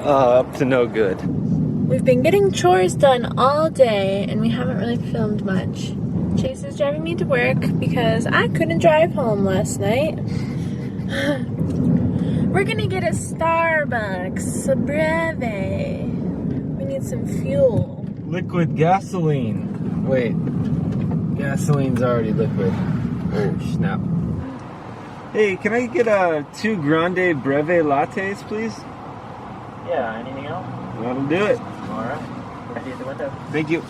Up to no good. We've been getting chores done all day and we haven't really filmed much. Chase is driving me to work because I couldn't drive home last night. We're gonna get a Starbucks, a Breve. We need some fuel. Liquid gasoline. Wait, gasoline's already liquid. Oh snap. Hey, can I get 2 grande breve lattes, please? Yeah, anything else? That'll do it. Alright. Ready at the window. Thank you.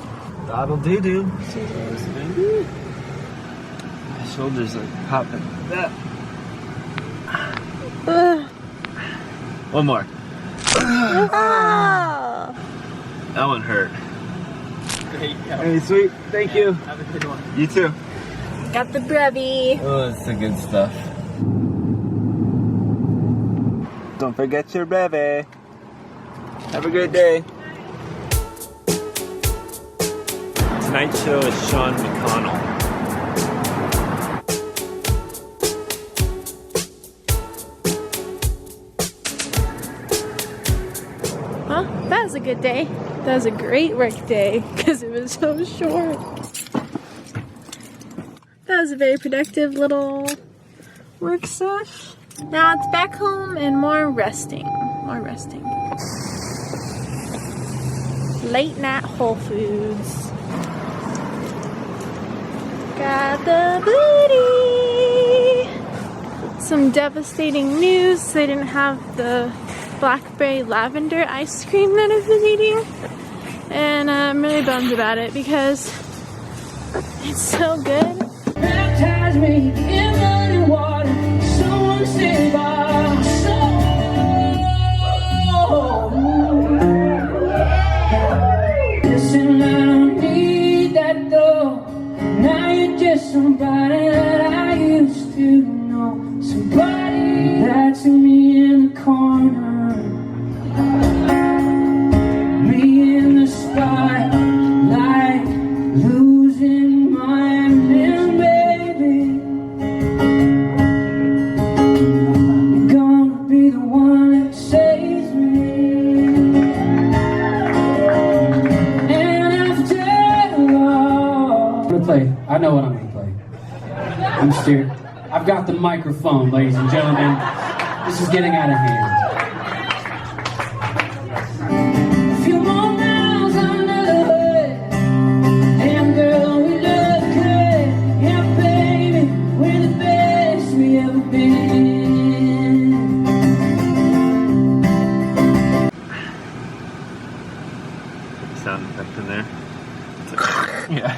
That'll do. My shoulders are popping. One more. That one hurt. Great. Hey, sweet. Thank you. Have a good one. You too. Got the Breve. Oh, it's the good stuff. Don't forget your breve. Have a great day. Tonight's show is Sean McConnell. Well, that was a good day. That was a great work day because it was so short. That was a very productive little work sesh. Now it's back home and more resting. Late night Whole Foods. Got the booty. Some devastating news. They didn't have the blackberry lavender ice cream that I've been eating. And I'm really bummed about it because it's so good. Baptize me in running water. Someone save our soul. Listen, I don't need that though. Now you're just somebody that I used to know. Somebody that took me in the corner. Me in the spotlight, losing my mind, baby. You're gonna be the one that saves me. And after all, I'm gonna play. I know what I'm gonna play. I'm scared. I've got the microphone, ladies and gentlemen. This is getting out of hand. A few more miles under the hood. Damn girl, we look good. Yeah, baby, we're the best we ever been. Sound effect in there. Yeah.